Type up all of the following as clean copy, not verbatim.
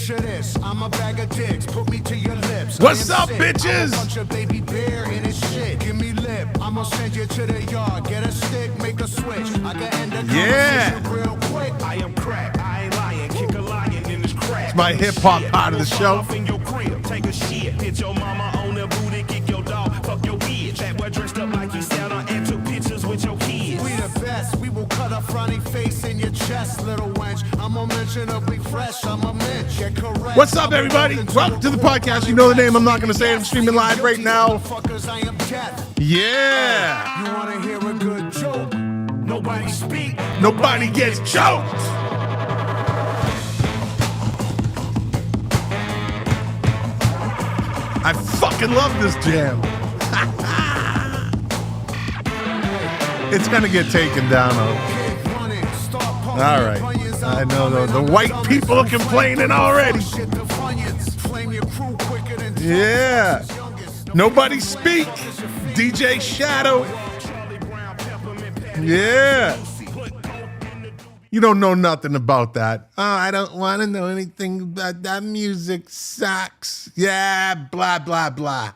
Picture this, I'm a bag of dicks, put me to your lips. What's up, bitches? I'm a bunch of baby bear in his shit. Give me lip, I'ma send you to the yard. Get a stick, make a switch. I can end the conversation real quick. I am crack, I ain't lying. Kick a lion in his crack. It's my hip hop part of the show. In your crib, take a shit. Hit your mama on the booty, kick your dog, fuck your bitch. That boy dressed up like he sat on and took pictures with your kids. We the best, we will cut a frowny face in your chest, little wench. I'm unmentionably fresh, I'm a mensch. Get correct. What's up, everybody? Welcome to the podcast. You know the name. I'm not going to say it. I'm streaming live right now. Yeah. You want to hear a good joke? Nobody speak. Nobody gets choked. I fucking love this jam. It's going to get taken down, though. All right. I know the white people are complaining already. Yeah. Nobody speak. DJ Shadow. Yeah. You don't know nothing about that. Oh, I don't want to know anything about that. Music sucks. Yeah, blah, blah, blah.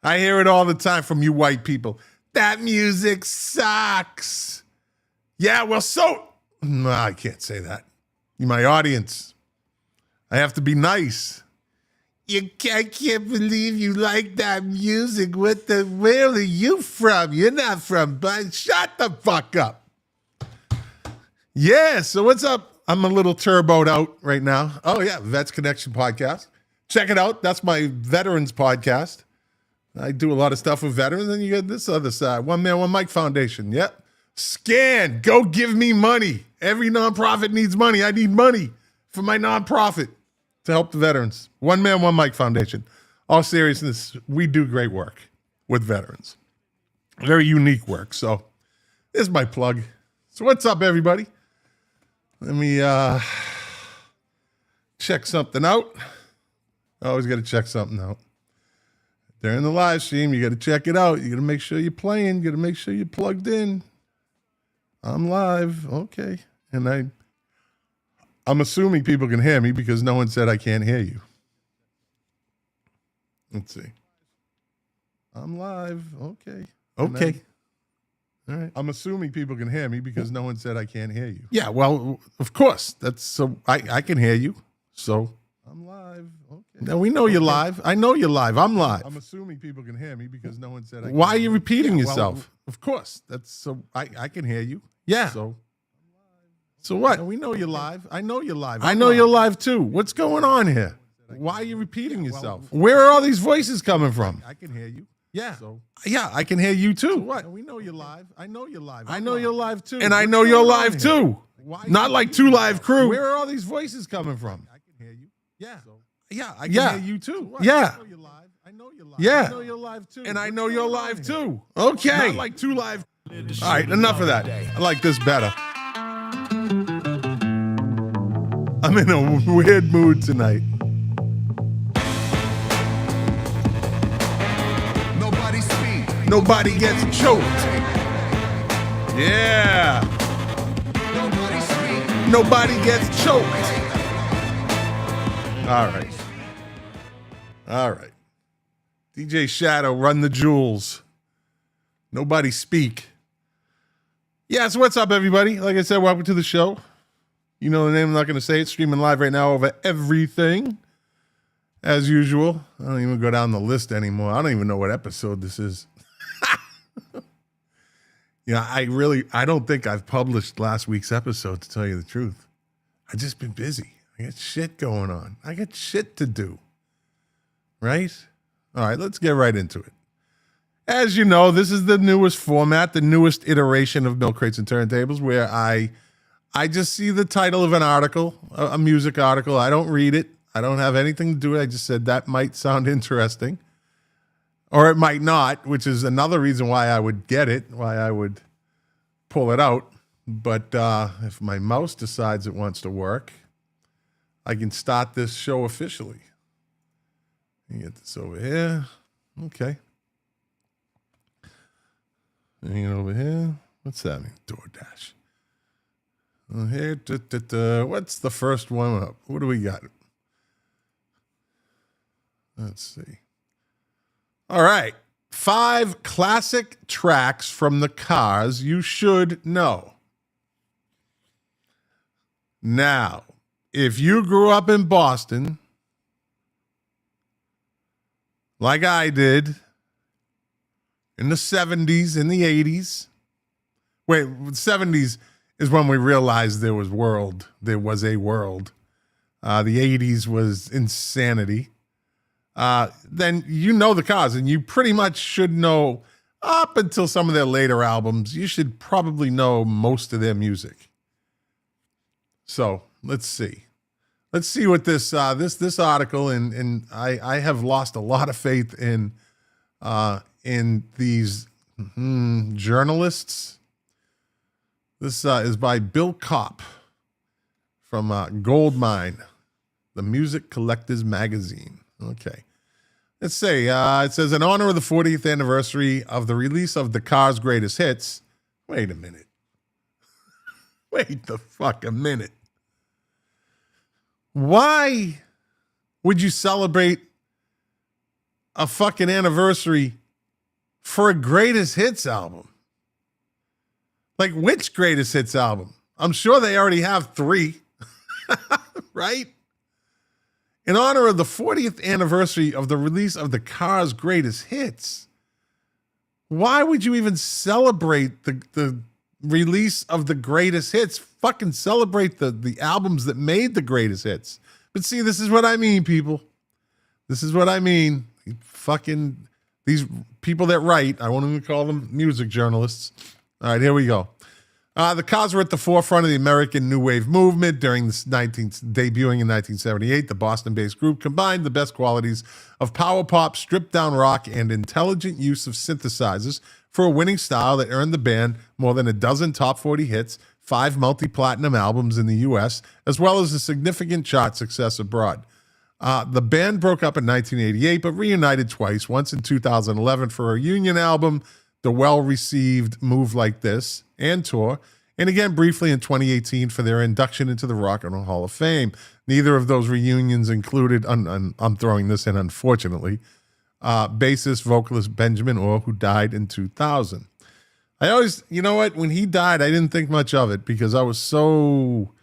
I hear it all the time from you white people. That music sucks. Yeah, well, so... No, I can't say that. You're my audience. I have to be nice. I can't believe you like that music. Where are you from? You're not from, but shut the fuck up. Yeah, so what's up? I'm a little turboed out right now. Oh, yeah, Vets Connection podcast. Check it out. That's my veterans podcast. I do a lot of stuff with veterans, and you got this other side. One Man, One Mic Foundation. Yep. Scan. Go give me money. Every nonprofit needs money. I need money for my nonprofit to help the veterans. One Man, One Mic Foundation. All seriousness, we do great work with veterans. Very unique work. So this is my plug. So what's up, everybody? Let me check something out. Always got to check something out. During the live stream, you got to check it out. You got to make sure you're playing. You got to make sure you're plugged in. I'm live. Okay. And I'm assuming people can hear me because no one said I can't hear you. Let's see. I'm live. Okay. Okay. All right. I'm assuming people can hear me because no one said I can't hear you. Yeah, well, of course. That's so I can hear you. So I'm live. Okay. Now we know you're live. I know you're live. I'm live. I'm assuming people can hear me because no one said I can't. Why are you repeating yourself? Well, of course. That's so I can hear you. Yeah. So what? We know you're live. I know you're live. I know you're live too. What's going on here? Why are you repeating yourself? Where are all these voices coming from? I can hear you. Yeah. Yeah, I can hear you too. What? We know you're live. I know you're live. I know you're live too. And I know you're live too. Not like two live crew. Where are all these voices coming from? I can hear you. Yeah. Yeah, I can hear you too. Yeah. I know you're live. Yeah. I know you're live too. And I know you're live too. Okay. Not like two live. All right, enough of that. I like this better. I'm in a weird mood tonight. Nobody speak. Nobody gets choked. Yeah. Nobody speak. Nobody gets choked. All right. All right. DJ Shadow, run the jewels. Nobody speak. Yeah, so what's up, everybody? Like I said, welcome to the show. You know the name, I'm not going to say it. Streaming live right now over everything. As usual. I don't even go down the list anymore. I don't even know what episode this is. I don't think I've published last week's episode, to tell you the truth. I've just been busy. I got shit going on. I got shit to do. Right? All right, let's get right into it. As you know, this is the newest format, the newest iteration of Milk Crates and Turntables, where I just see the title of an article, a music article. I don't read it. I don't have anything to do with it. I just said that might sound interesting. Or it might not, which is another reason why I would get it, why I would pull it out. But if my mouse decides it wants to work, I can start this show officially. Let me get this over here. Okay. Bring it over here. What's that mean? DoorDash. Here, what's the first one up? What do we got? Let's see. All right. 5 classic tracks from the Cars you should know. Now, if you grew up in Boston, like I did, in the 70s, in the 80s. Wait, 70s is when we realized there was a world. The 80s was insanity. Then you know the Cars, and you pretty much should know up until some of their later albums. You should probably know most of their music. So let's see. Let's see what this article, and I have lost a lot of faith in these journalists. This is by Bill Kopp from Goldmine, the Music Collectors Magazine. Okay. Let's say, it says, in honor of the 40th anniversary of the release of the Cars' greatest hits. Wait a minute. Wait the fuck a minute. Why would you celebrate a fucking anniversary for a greatest hits album? Like, which greatest hits album? I'm sure they already have 3, right? In honor of the 40th anniversary of the release of the Cars' greatest hits, why would you even celebrate the release of the greatest hits? Fucking celebrate the albums that made the greatest hits. But see, this is what I mean, people. This is what I mean. Fucking these people that write, I won't even call them music journalists. All right, here we go. The Cars were at the forefront of the American New Wave movement during debuting in 1978. The Boston-based group combined the best qualities of power pop, stripped-down rock, and intelligent use of synthesizers for a winning style that earned the band more than a dozen top 40 hits, 5 multi-platinum albums in the U.S., as well as a significant chart success abroad. The band broke up in 1988, but reunited twice, once in 2011 for a reunion album, the well-received Move Like This, and tour, and again briefly in 2018 for their induction into the Rock and Roll Hall of Fame. Neither of those reunions included, I'm throwing this in unfortunately, bassist, vocalist Benjamin Orr, who died in 2000. I always, you know what, when he died, I didn't think much of it because I was so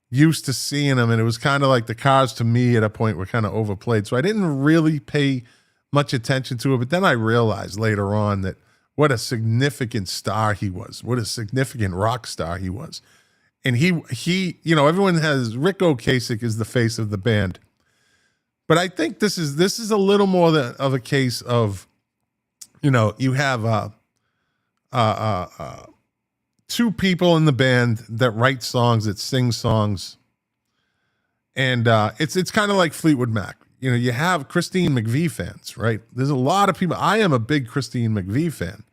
used to seeing him, and it was kind of like the Cars to me at a point were kind of overplayed, so I didn't really pay much attention to it, but then I realized later on that what a significant star he was. What a significant rock star he was. And he, you know, everyone has Rick Ocasek is the face of the band. But I think this is a little more of a case of, you know, you have 2 people in the band that write songs, that sing songs. And it's kind of like Fleetwood Mac. You know, you have Christine McVie fans, right? There's a lot of people. I am a big Christine McVie fan.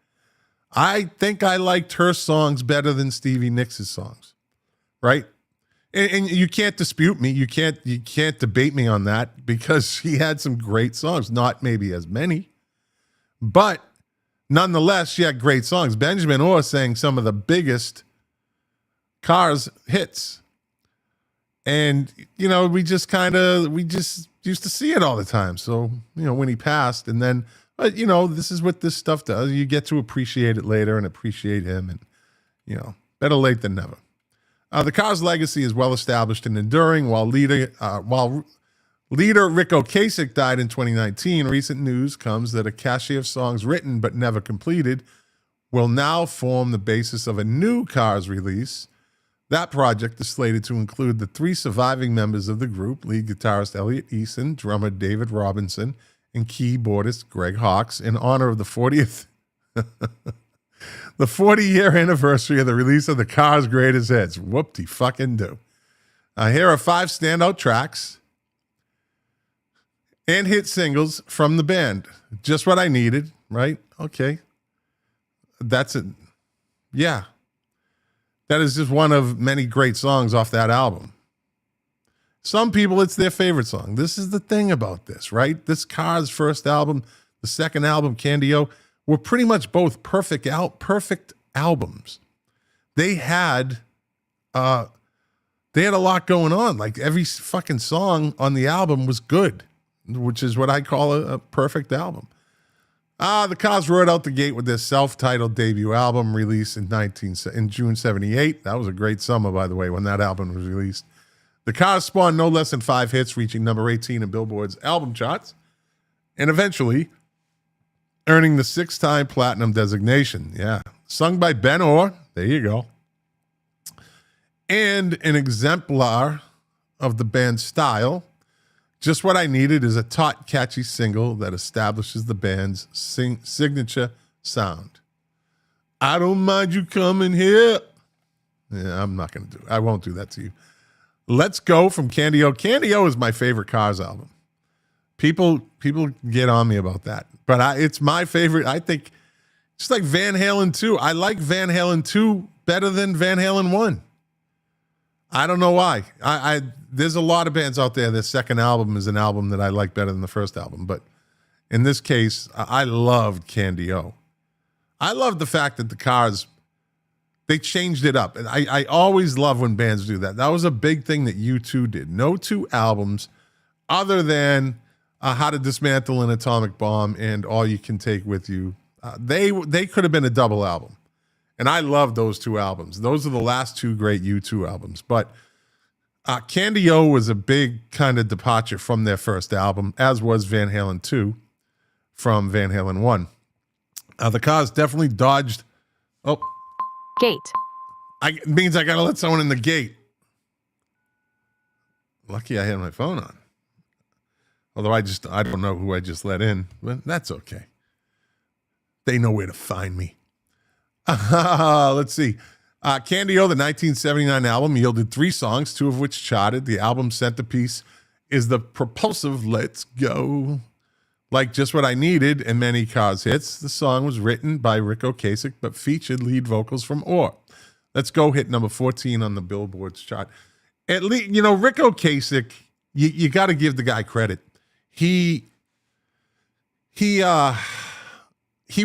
I think I liked her songs better than Stevie Nicks' songs, right? And you can't dispute me. You can't debate me on that because she had some great songs. Not maybe as many, but nonetheless, she had great songs. Benjamin Orr sang some of the biggest Cars hits. And, you know, we just used to see it all the time. So, you know, when he passed, and then, but, you know, this is what this stuff does. You get to appreciate it later and appreciate him, and, you know, better late than never. The Cars' legacy is well established and enduring. While leader Rick Ocasek died in 2019, recent news comes that a cache of songs written but never completed will now form the basis of a new Cars release. That project is slated to include the 3 surviving members of the group, lead guitarist Elliot Eason, drummer David Robinson, and keyboardist Greg Hawkes, in honor of the 40th the 40-year anniversary of the release of the Cars' greatest hits. Whoop-de-fucking-do. Here are 5 standout tracks and hit singles from the band. Just what I needed, right? Okay. That's it. Yeah. That is just one of many great songs off that album. Some people, it's their favorite song. This is the thing about this, right? This Cars' first album, the second album, Candy-O, were pretty much both perfect albums. They had a lot going on. Like every fucking song on the album was good. which is what I call a perfect album. The Cars roared out the gate with their self-titled debut album released in June 78. That was a great summer, by the way, when that album was released. The Cars spawned no less than 5 hits, reaching number 18 in Billboard's album charts, and eventually earning the 6-time platinum designation. Yeah. Sung by Ben Orr. There you go. And an exemplar of the band's style. Just what I needed is a taut, catchy single that establishes the band's signature sound. I don't mind you coming here. Yeah, I won't do that to you. Let's Go from Candy O. Candy O is my favorite Cars album. People get on me about that, but it's my favorite. I think it's like Van Halen 2. I like Van Halen 2 better than Van Halen 1. I don't know why. There's a lot of bands out there. Their second album is an album that I like better than the first album. But in this case, I loved Candy O. I love the fact that the Cars, they changed it up. And I always love when bands do that. That was a big thing that U2 did. No 2 albums other than How to Dismantle an Atomic Bomb and All You Can Take With You. They could have been a double album. And I love those 2 albums. Those are the last 2 great U2 albums. But Candy O was a big kind of departure from their first album, as was Van Halen 2 from Van Halen 1. The Cars definitely dodged. Oh. Gate. It means I got to let someone in the gate. Lucky I had my phone on. Although I don't know who I just let in, but that's okay. They know where to find me. Let's see. Candy O, the 1979 album, yielded 3 songs, 2 of which charted. The album's centerpiece is the propulsive Let's Go. Like Just What I Needed and many Cars hits, the song was written by Rick Ocasek, but featured lead vocals from Orr. Let's Go hit number 14 on the Billboard's chart. At least, Rick Ocasek, you got to give the guy credit. He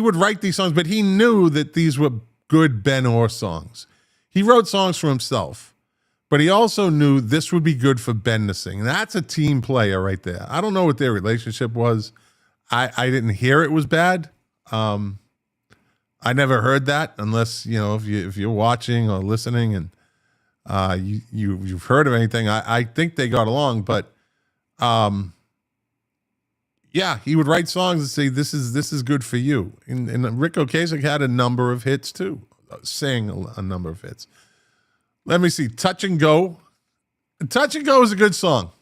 would write these songs, but he knew that these were good Ben Orr songs. He wrote songs for himself, but he also knew this would be good for Ben to sing. That's a team player right there. I don't know what their relationship was. I didn't hear it was bad. I never heard that unless, if you're watching or listening and you've heard of anything. I think they got along, but yeah, he would write songs and say, this is good for you. And Rick Ocasek had a number of hits too, sang a number of hits. Let me see, Touch and Go. Touch and Go is a good song.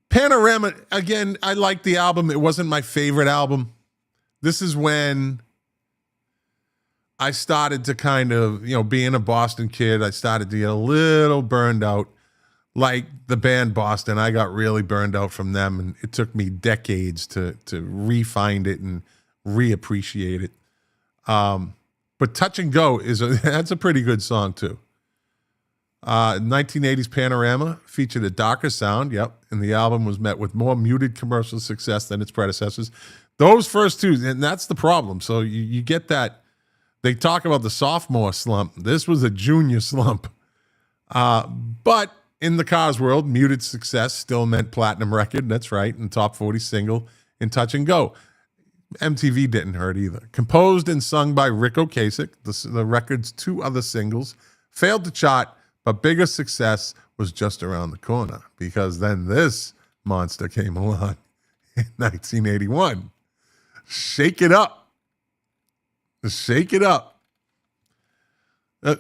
Panorama, again, I liked the album. It wasn't my favorite album. This is when I started to kind of, being a Boston kid, I started to get a little burned out. Like the band Boston, I got really burned out from them, and it took me decades to re-find it and reappreciate it. But Touch and Go that's a pretty good song too. 1980s Panorama featured a darker sound, and the album was met with more muted commercial success than its predecessors. Those first 2, and that's the problem. So you get that. They talk about the sophomore slump. This was a junior slump. But in the Cars world, muted success still meant platinum record. That's right, and top 40 single in Touch and Go. MTV didn't hurt either. Composed and sung by Rick Ocasek, the record's 2 other singles failed to chart, but bigger success was just around the corner because then this monster came along in 1981. Shake It Up. Shake It Up.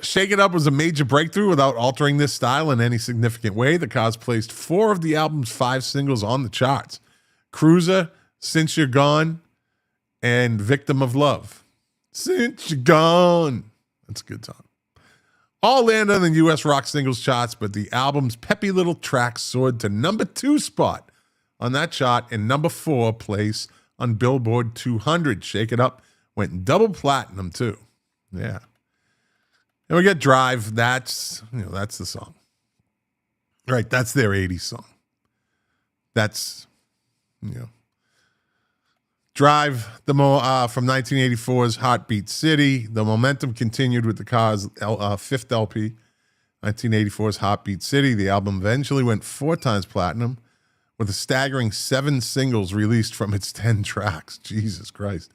Shake It Up was a major breakthrough without altering this style in any significant way. The Cars placed 4 of the album's 5 singles on the charts. Cruiser, Since You're Gone, and Victim of Love. Since You're Gone. That's a good song. All landed on the U.S. rock singles charts, but the album's peppy little track soared to number 2 spot on that chart and number 4 place on Billboard 200. Shake It Up went double platinum too. Yeah. And we get Drive. That's the song. Right, that's their 80s song. That's, Drive, from 1984's Heartbeat City. The momentum continued with the Cars' 5th LP, 1984's Heartbeat City. The album eventually went 4 times platinum with a staggering 7 singles released from its 10 tracks. Jesus Christ.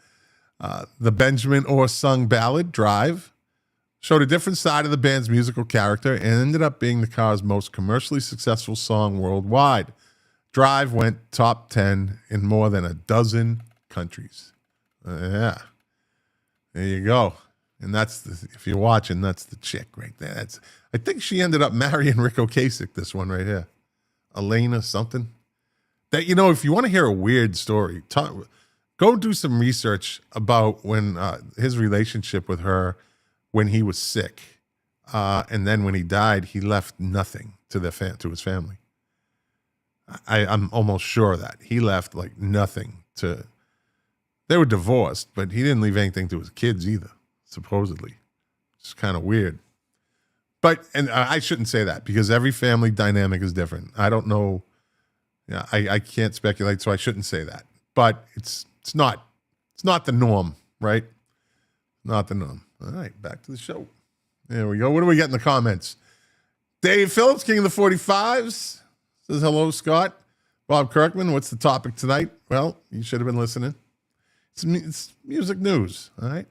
The Benjamin Orr sung ballad, Drive, showed a different side of the band's musical character and ended up being the Cars' most commercially successful song worldwide. Drive went top 10 in more than a dozen countries. Yeah. There you go. And that's, if you're watching, that's the chick right there. I think she ended up marrying Rick Ocasek, this one right here. Elena something. That, if you want to hear a weird story, go do some research about when his relationship with her when he was sick. And then when he died, he left nothing to his family. I'm almost sure of that. He left like nothing to... They were divorced, but he didn't leave anything to his kids either, supposedly. It's kind of weird. But, and I shouldn't say that because every family dynamic is different. I don't know. Yeah, I can't speculate, so I shouldn't say that. But it's not the norm, right? Not the norm. All right, back to the show. There we go. What do we get in the comments? Dave Phillips, King of the 45s, says, hello, Scott. Bob Kirkman, what's the topic tonight? Well, you should have been listening. It's music news, all right?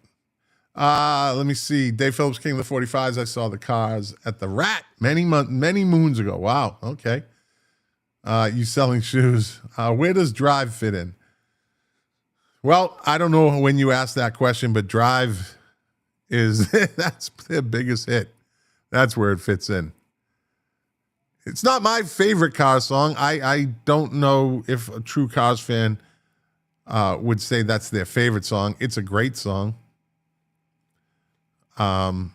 Let me see. Dave Phillips, King of the 45s. I saw the Cars at the Rat many moons ago. Wow, okay. You selling shoes. Where does Drive fit in? Well, I don't know when you asked that question, but Drive is, that's their biggest hit. That's where it fits in. It's not my favorite Cars song. I don't know if a true Cars fan would say that's their favorite song. It's a great song. You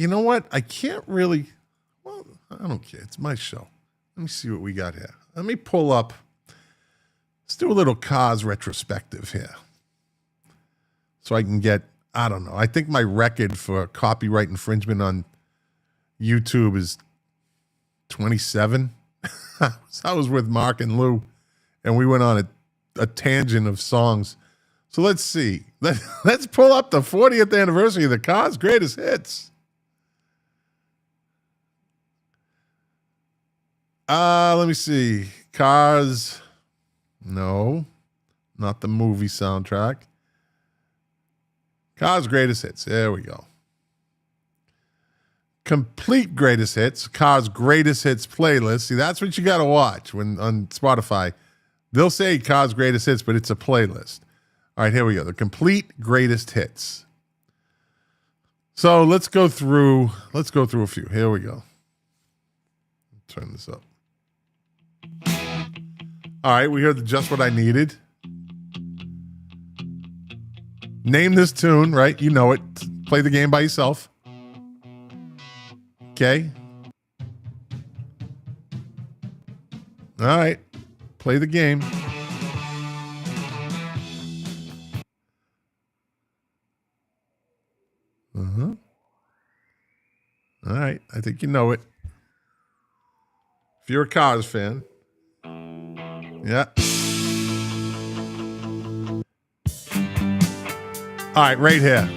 know what? I can't really, well, I don't care. It's my show. Let me see what we got here. Let me pull up. Let's do a little Cars retrospective here. So I can get, I don't know. I think my record for copyright infringement on YouTube is 27. I was with Mark and Lou, and we went on a tangent of songs. So let's see. Let's pull up the 40th anniversary of the Cars' greatest hits. Let me see. Cars. No, not the movie soundtrack. Cars' greatest hits. There we go. Complete greatest hits. Cars' greatest hits playlist. See, that's what you got to watch when on Spotify. They'll say Cars' greatest hits, but it's a playlist. All right, here we go. The complete greatest hits. So let's go through a few. Here we go. Turn this up. All right, we heard the Just What I Needed. Name this tune, right? You know it. Play the game by yourself. Okay. All right. Play the game. Uh-huh. All right. I think you know it. If you're a Cars fan. Yeah. All right, right here.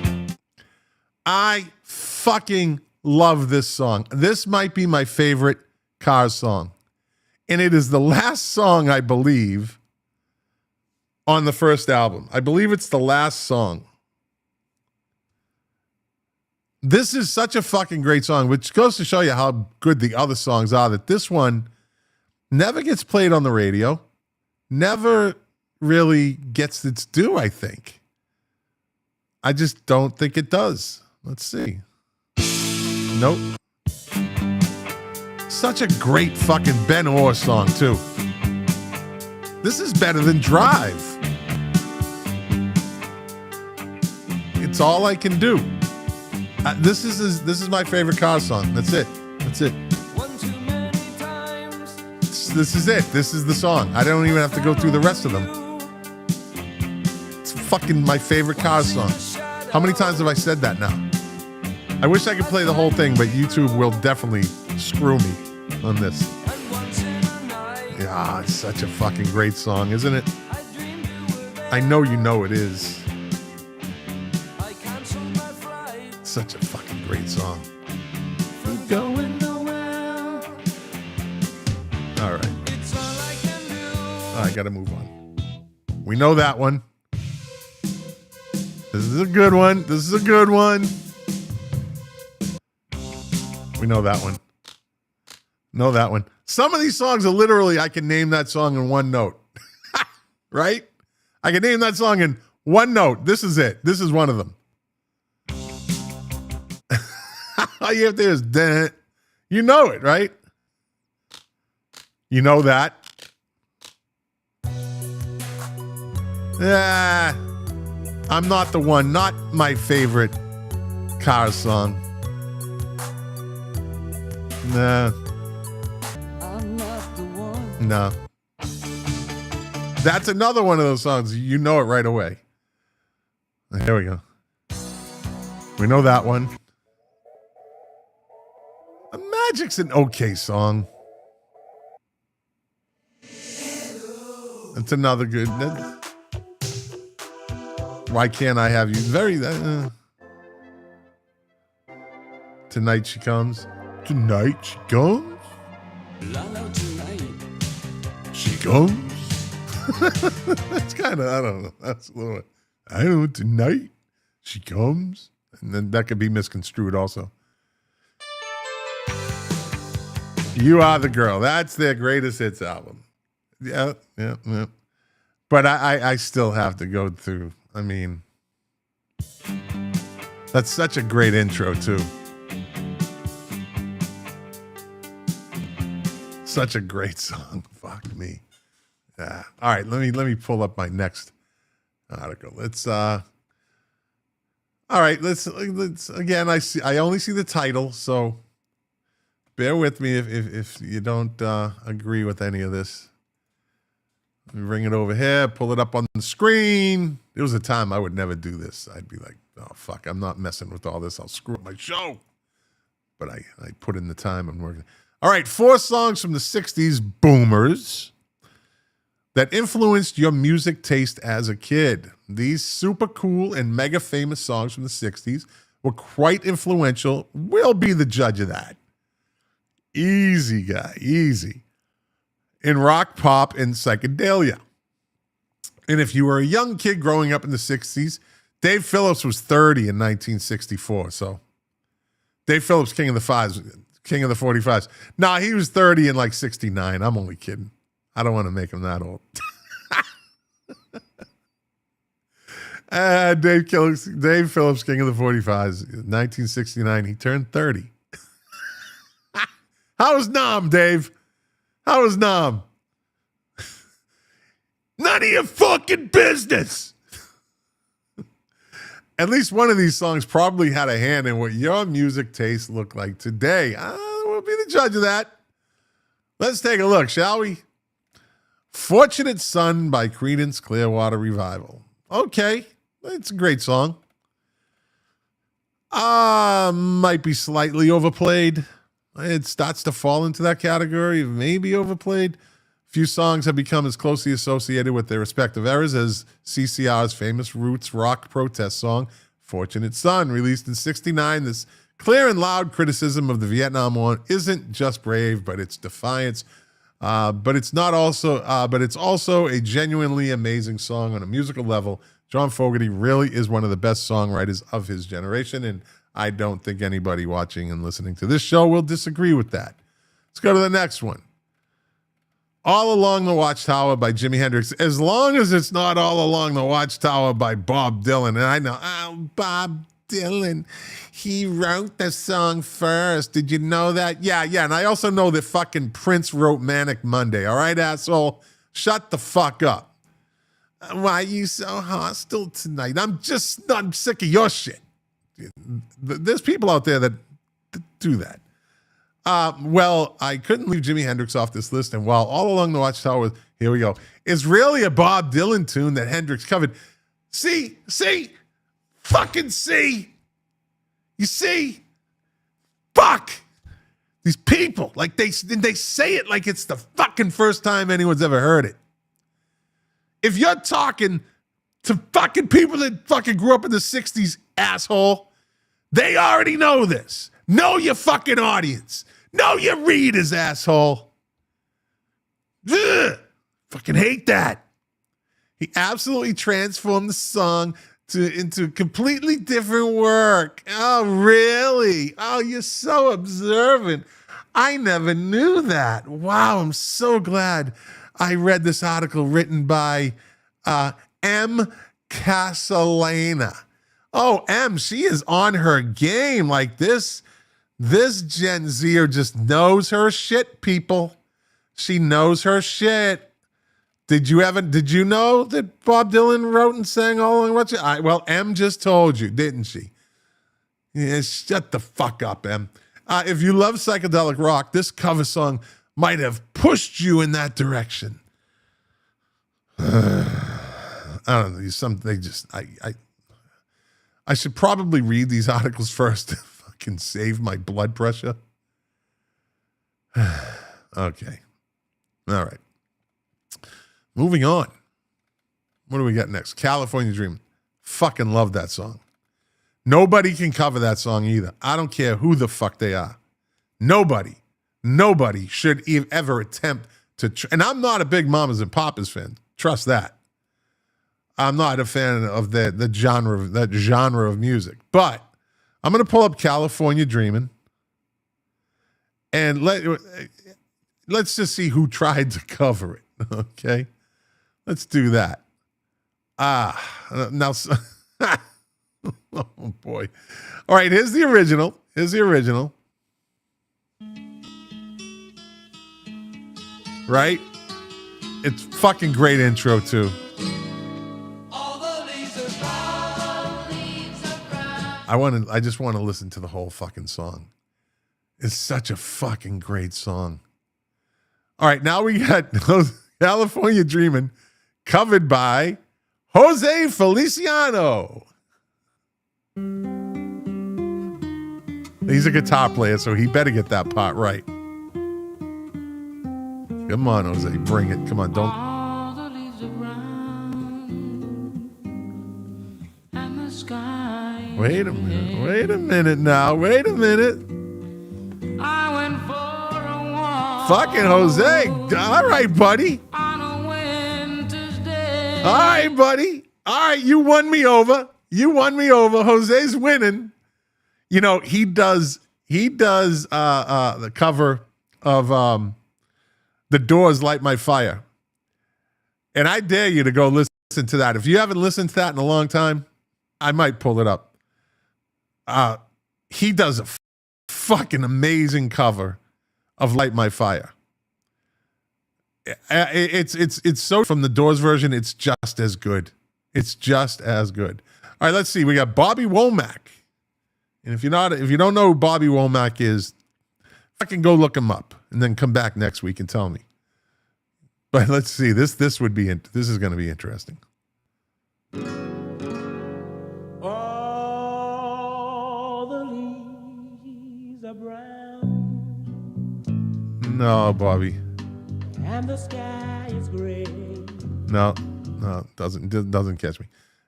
I fucking love this song. This might be my favorite Cars song. And it is the last song, I believe, on the first album. I believe it's the last song. This is such a fucking great song, which goes to show you how good the other songs are, that this one never gets played on the radio, never really gets its due, I think. I just don't think it does. Let's see. Nope. Such a great fucking Ben Orr song, too. This is better than Drive. It's all I can do. This is my favorite Cars song. That's it. That's it. This is it. This is the song. I don't even have to go through the rest of them. It's fucking my favorite Cars song. How many times have I said that now? I wish I could play the whole thing, but YouTube will definitely screw me on this. Yeah, it's such a fucking great song, isn't it? I know you know it is. Such a fucking great song. We're going nowhere. All right. got to move on. We know that one. This is a good one. This is a good one. We know that one. Know that one. Some of these songs are literally, I can name that song in one note. Right? I can name that song in one note. This is it. This is one of them. All you have to do is, dun. You know it, right? You know that. Yeah. I'm not the one. Not my favorite Cars song. Nah. I'm not the one. No. That's another one of those songs. You know it right away. Here we go. We know that one. Magic's an okay song. That's another good. Why can't I have you? Very. Tonight she comes. Tonight she comes. Tonight she comes. That's kind of, I don't know. That's a little. I don't know. Tonight she comes, and then that could be misconstrued also. You Are the Girl. That's their greatest hits album. Yeah. But I still have to go through. I mean, that's such a great intro too. Such a great song. Fuck me. Yeah. All right. Let me pull up my next article. Let's. All right. Let's again. I only see the title, so. Bear with me if you don't agree with any of this. Let me bring it over here, pull it up on the screen. There was a time I would never do this. I'd be like, oh, fuck, I'm not messing with all this. I'll screw up my show. But I put in the time and working. All right, 4 songs from the 60s boomers that influenced your music taste as a kid. These super cool and mega famous songs from the 60s were quite influential. We'll be the judge of that. Easy, guy, easy. In rock, pop, and psychedelia. And if you were a young kid growing up in the 60s, Dave Phillips was 30 in 1964. So Dave Phillips, king of the 45s. Nah, he was 30 in like 69. I'm only kidding. I don't want to make him that old. Dave Phillips, king of the 45s, 1969. He turned 30. How was Nam, Dave? How was Nam? None of your fucking business. At least one of these songs probably had a hand in what your music tastes look like today. We'll be the judge of that. Let's take a look, shall we? Fortunate Son by Creedence Clearwater Revival. Okay, it's a great song. Might be slightly overplayed. It starts to fall into that category of maybe overplayed. Few songs have become as closely associated with their respective eras as CCR's famous roots rock protest song, Fortunate Son, released in '69. This clear and loud criticism of the Vietnam War isn't just brave, but it's defiance. But it's also a genuinely amazing song on a musical level. John Fogerty really is one of the best songwriters of his generation, and I don't think anybody watching and listening to this show will disagree with that. Let's go to the next one. All Along the Watchtower by Jimi Hendrix. As long as it's not All Along the Watchtower by Bob Dylan. And I know, Bob Dylan, he wrote the song first. Did you know that? Yeah. And I also know that fucking Prince wrote Manic Monday. All right, asshole? Shut the fuck up. Why are you so hostile tonight? I'm sick of your shit. There's people out there that do that. Well, I couldn't leave Jimi Hendrix off this list, and while All Along the Watchtower, here we go, is really a Bob Dylan tune that Hendrix covered. See? Fucking see? You see? Fuck! These people, like they say it like it's the fucking first time anyone's ever heard it. If you're talking to fucking people that fucking grew up in the 60s, asshole, they already know this. Know your fucking audience. Know your readers, asshole. Ugh. Fucking hate that. He absolutely transformed the song into completely different work. Oh, really? Oh, you're so observant. I never knew that. Wow, I'm so glad I read this article written by M. Casalena. Oh, M, she is on her game. Like this Gen Zer just knows her shit, people. She knows her shit. Did you know that Bob Dylan wrote and sang all along? Well, M just told you, didn't she? Yeah, shut the fuck up, M. If you love psychedelic rock, this cover song might have pushed you in that direction. I don't know. I should probably read these articles first to fucking save my blood pressure. Okay. All right. Moving on. What do we got next? California Dreaming. Fucking love that song. Nobody can cover that song either. I don't care who the fuck they are. Nobody should ever attempt to. And I'm not a big Mamas and Papas fan. Trust that. I'm not a fan of that genre of music. But I'm going to pull up California Dreaming and let's just see who tried to cover it. Okay, let's do that. Now, oh boy. All right, here's the original. Right? It's fucking great intro too. I just want to listen to the whole fucking song. It's such a fucking great song. All right, now we got California Dreamin' covered by Jose Feliciano. He's a guitar player, so he better get that part right. Come on, Jose, bring it. Come on, don't. Wait a minute now. Wait a minute. I went for a walk. Fucking Jose. All right, buddy. On a winter's day. All right, buddy. All right, you won me over. Jose's winning. You know, he does the cover of The Doors' Light My Fire. And I dare you to go listen to that. If you haven't listened to that in a long time, I might pull it up. He does a fucking amazing cover of Light My Fire. It's so from the Doors version, it's just as good. All right, let's see. We got Bobby Womack. And if you don't know who Bobby Womack is, fucking go look him up and then come back next week and tell me. But let's see. This is going to be interesting. All the leaves are brown. No, Bobby. And the sky is gray. No, doesn't catch me.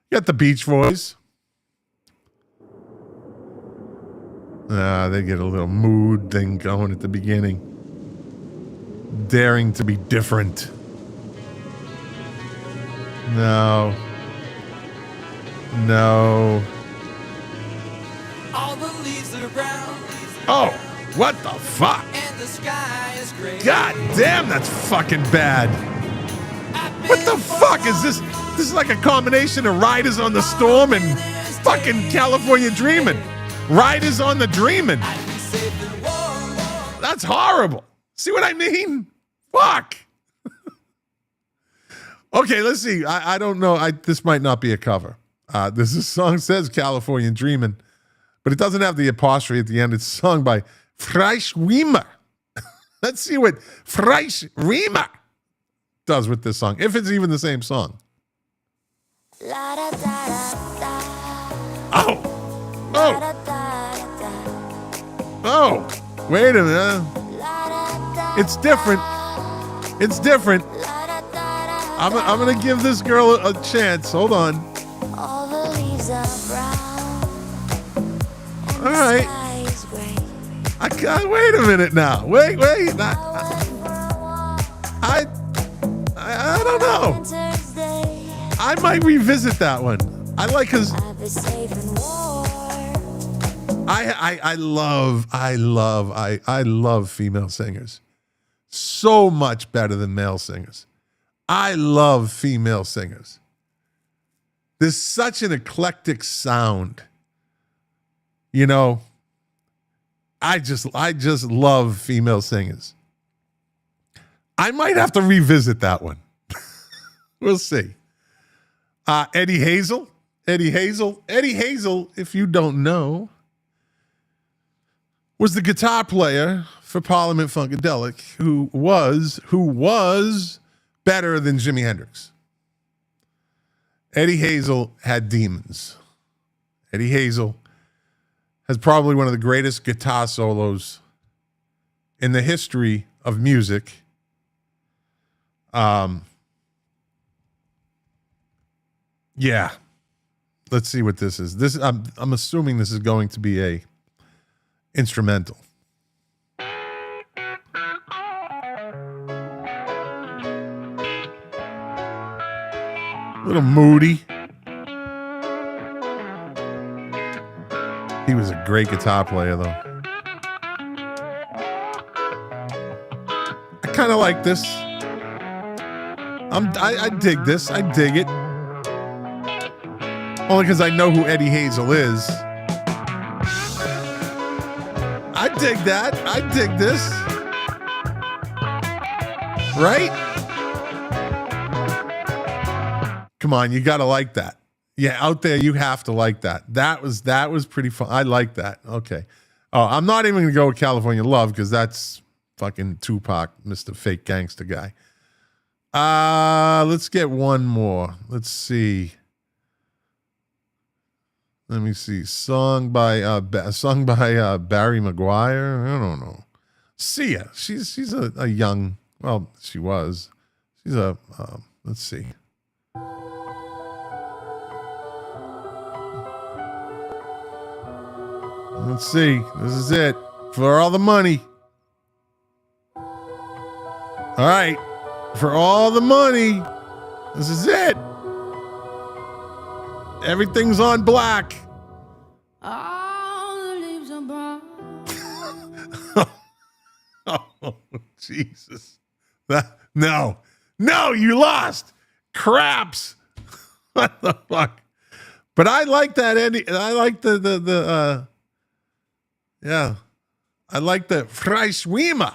You got the Beach Boys. They get a little mood thing going at the beginning. Daring to be different. No. All the leaves are brown. Oh, what the fuck? And the sky is gray. God damn, that's fucking bad. What the fuck is this? This is like a combination of Riders on the Storm and fucking California Dreamin'. Riders on the Dreamin'. That's horrible. See what I mean? Fuck. Okay, let's see. I don't know. This might not be a cover. This song says California Dreamin', but it doesn't have the apostrophe at the end. It's sung by Freischwimmer. Let's see what Freischwimmer does with this song, if it's even the same song. Oh, wait a minute. It's different. I'm going to give this girl a chance. Hold on. All the leaves are brown. All right. I can't wait a minute now. Wait. I don't know. winter's day. I might revisit that one. I like his. I'll be safe and warm. I love female singers. So much better than male singers. I love female singers. There's such an eclectic sound. You know, I just love female singers. I might have to revisit that one. We'll see. Eddie Hazel, if you don't know, was the guitar player for Parliament Funkadelic, who was better than Jimi Hendrix. Eddie Hazel had demons. Eddie Hazel has probably one of the greatest guitar solos in the history of music. Yeah. Let's see what this is. I'm assuming this is going to be a instrumental. A little moody. He was a great guitar player, though. I kind of like this. I dig this. I dig it. Only because I know who Eddie Hazel is. I dig that. I dig this. Right? Come on, you gotta like that. Yeah, out there you have to like that. That was pretty fun. I like that. Okay. Oh, I'm not even gonna go with California Love because that's fucking Tupac, Mr. Fake Gangster guy. Let's get one more. Let's see. Let me see. Song by Barry Maguire. I don't know. Sia. She's a young. Well, she was. She's a. Let's see. Let's see. This is it for all the money. All right, for all the money. This is it. Everything's on black. All the leaves are brown. Oh, Jesus. No, you lost. Craps. What the fuck? But I like that, Eddie. I like yeah. I like the Freischwimmer.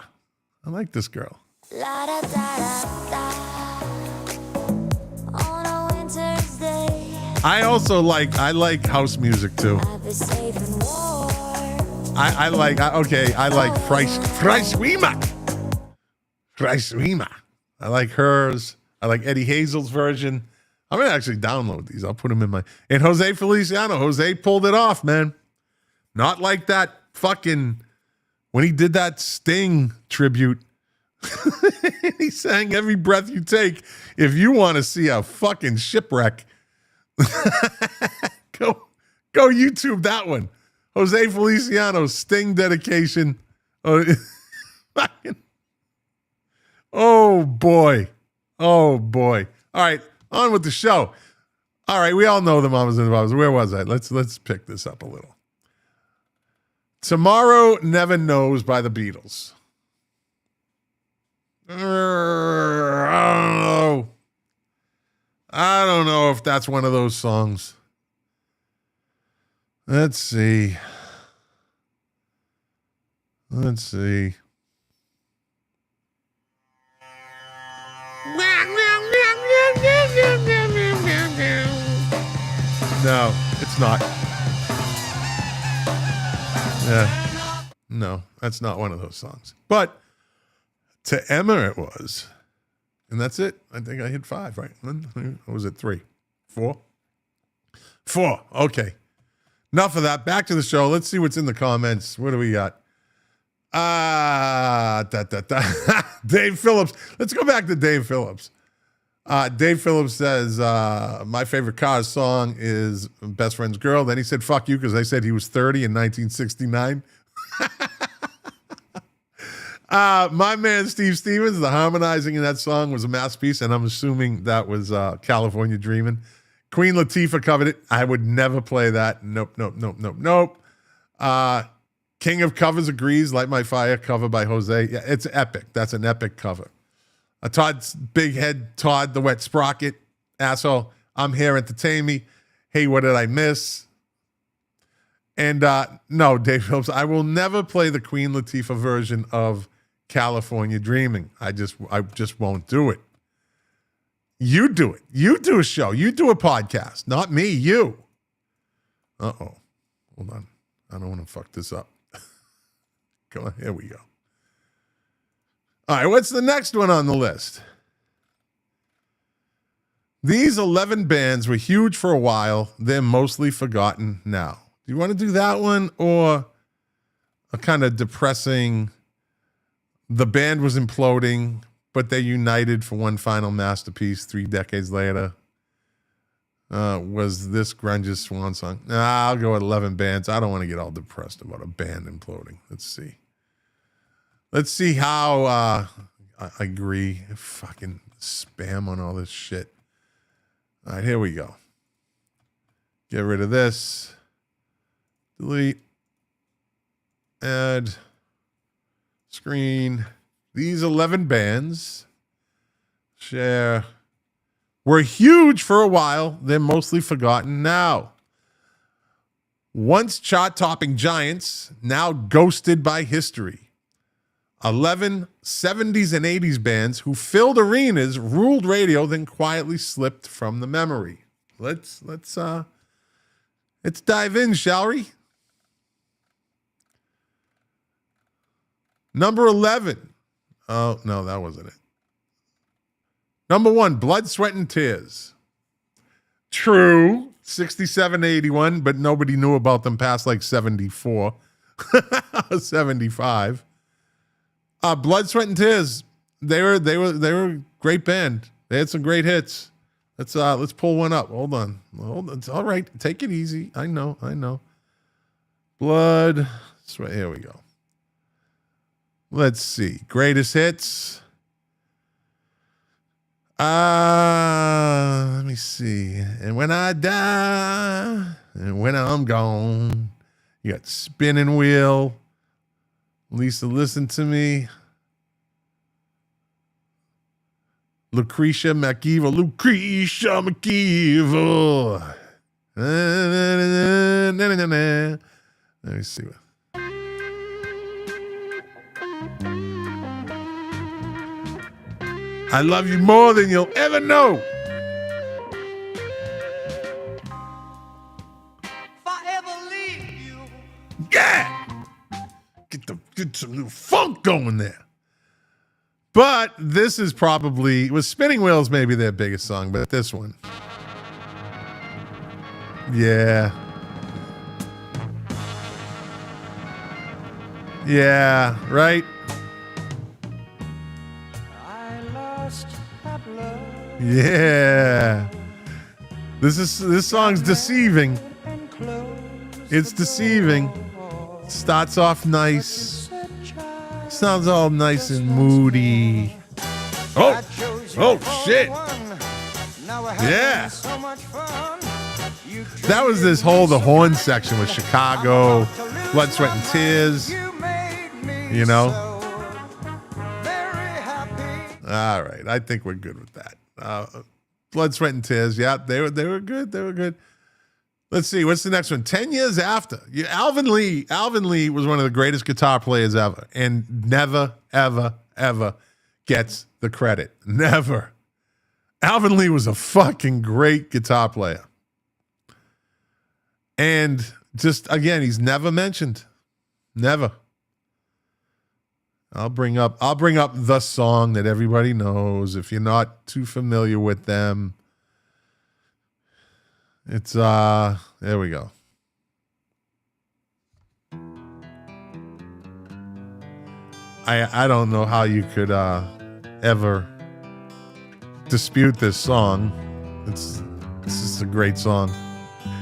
I like this girl. La da da da da. On a winter's day. I also like house music too. I'll be safe and warm. I like Freischwimmer. Freischwimmer. I like hers. I like Eddie Hazel's version. I'm gonna actually download these. I'll put them in my. And Jose Feliciano. Jose pulled it off, man. Not like that fucking when he did that Sting tribute. He sang "Every Breath You Take." If you want to see a fucking shipwreck, go YouTube that one. Jose Feliciano Sting dedication. Oh boy. All right, on with the show. All right, we all know the mamas and the papas. Where was I? Let's pick this up a little. Tomorrow Never Knows by the Beatles. I don't know if that's one of those songs. Let's see. No, it's not. Yeah. No, that's not one of those songs. But to Emma it was. And that's it. I think I hit 5, right? Or was it 3? 4? 4. Okay. Enough of that. Back to the show. Let's see what's in the comments. What do we got? Dave Phillips. Let's go back to Dave Phillips. Dave Phillips says, my favorite Cars song is Best Friend's Girl. Then he said, fuck you, because I said he was 30 in 1969. My man Steve Stevens, the harmonizing in that song was a masterpiece, and I'm assuming that was California Dreamin'. Queen Latifah covered it. I would never play that. Nope. King of Covers agrees. Light My Fire cover by Jose. Yeah, it's epic. That's an epic cover. Todd's Big Head, Todd the Wet Sprocket, asshole. I'm Here, Entertain Me. Hey, What Did I Miss? And no, Dave Phillips, I will never play the Queen Latifah version of California Dreaming. I just won't do it. You do it. You do a show. You do a podcast. Not me, you. Uh-oh. Hold on. I don't want to fuck this up. Go on. Here we go. All right, what's the next one on the list? These 11 bands were huge for a while. They're mostly forgotten now. Do you want to do that one or a kind of depressing, the band was imploding, but they united for one final masterpiece 3 decades later? Was this grunge's swan song? Nah, I'll go with 11 bands. I don't want to get all depressed about a band imploding. Let's see how I agree. Fucking spam on all this shit. All right, here we go. Get rid of this. Delete. Add. Screen. These 11 bands. Share. Were huge for a while. They're mostly forgotten now. Once chart-topping giants, now ghosted by history. 11 70s and 80s bands who filled arenas, ruled radio, then quietly slipped from the memory. Let's dive in, shall we? Number 11. Oh, no, that wasn't it. Number 1, Blood, Sweat, and Tears. True. 67, 81, but nobody knew about them past like 74. 75. Blood, Sweat, and Tears. They were a great band. They had some great hits. Let's pull one up. Hold on. It's all right. Take it easy. I know. Blood, Sweat. Here we go. Let's see. Greatest hits. Let me see. And When I Die, and When I'm Gone. You got Spinning Wheel. Lisa, Listen to Me. Lucretia McEvil. Let me see. I love you more than you'll ever know. Forever leave you. Yeah. Get some new funk going there. But this is probably, with Spinning Wheels maybe their biggest song, but this one. Yeah. Yeah, right? Yeah. This song's deceiving. It's deceiving. Starts off nice. Sounds all nice and moody. Oh shit. Yeah. That was this whole the horn section with Chicago, Blood, Sweat, and Tears. You know? All right. I think we're good with that. Blood, Sweat, and Tears. Yeah, they were good. They were good. Let's see. What's the next one? 10 years after. Alvin Lee was one of the greatest guitar players ever and never, ever, ever gets the credit. Never. Alvin Lee was a fucking great guitar player. And just, again, he's never mentioned. Never. I'll bring up the song that everybody knows. If you're not too familiar with them, it's there we go. I don't know how you could ever dispute this song. This is a great song.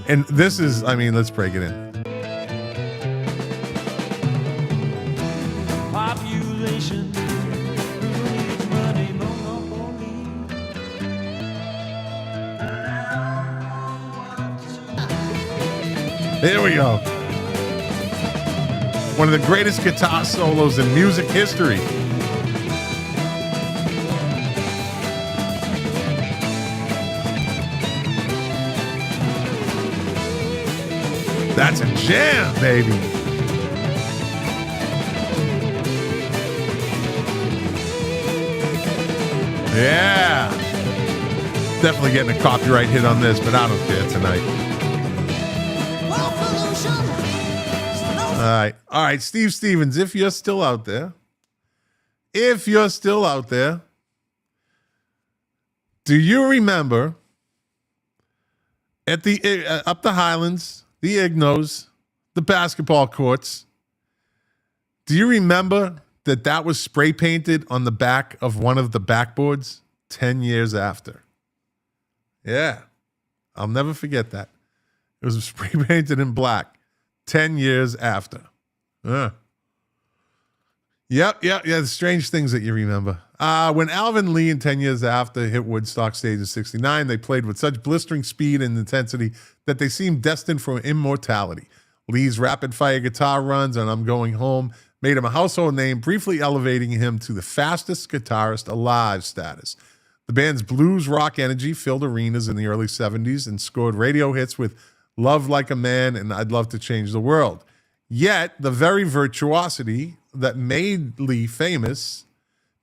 And this is, I mean, let's break it in. Population Here we go. One of the greatest guitar solos in music history. That's a jam, baby. Yeah. Definitely getting a copyright hit on this, but I don't care tonight. All right, Steve Stevens, if you're still out there, do you remember at the up the Highlands, the Ignos, the basketball courts, do you remember that was spray painted on the back of one of the backboards 10 years after? Yeah, I'll never forget that. It was spray painted in black 10 years after. Yep. The strange things that you remember. When Alvin Lee and 10 years after hit Woodstock stage in 69, they played with such blistering speed and intensity that they seemed destined for immortality. Lee's rapid-fire guitar runs on I'm Going Home made him a household name, briefly elevating him to the fastest guitarist alive status. The band's blues rock energy filled arenas in the early 70s and scored radio hits with Love Like a Man and I'd Love to Change the World. Yet, the very virtuosity that made Lee famous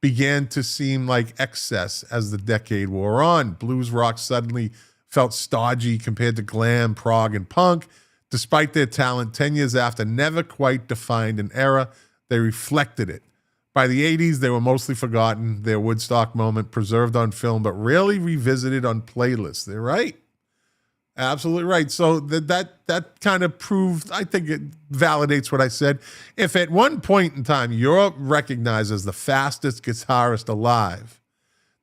began to seem like excess as the decade wore on. Blues rock suddenly felt stodgy compared to glam, prog, and punk. Despite their talent, 10 years after never quite defined an era, they reflected it. By the 80s, they were mostly forgotten, their Woodstock moment preserved on film, but rarely revisited on playlists. They're right. Absolutely right. So that kind of proved, I think it validates what I said. If at one point in time you're recognized as the fastest guitarist alive,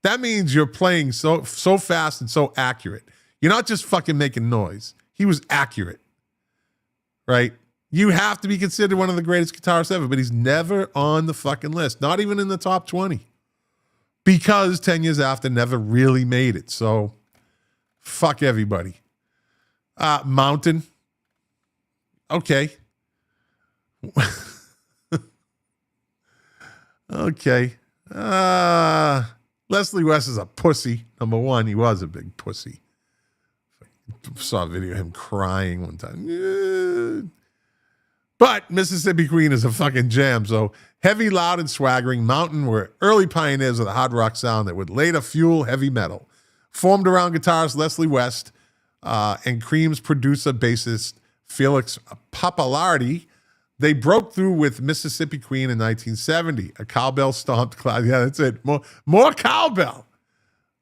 that means you're playing so fast and so accurate. You're not just fucking making noise. He was accurate, right? You have to be considered one of the greatest guitarists ever, but he's never on the fucking list, not even in the top 20, because 10 years after never really made it. So fuck everybody. Mountain. Okay. Okay. Leslie West is a pussy. Number one, he was a big pussy. I saw a video of him crying one time. Yeah. But Mississippi Queen is a fucking jam. So heavy, loud, and swaggering, Mountain were early pioneers of the hard rock sound that would later fuel heavy metal. Formed around guitarist Leslie West, and Cream's producer, bassist Felix Pappalardi, they broke through with Mississippi Queen in 1970. A cowbell stomped cloud. Yeah, that's it. More cowbell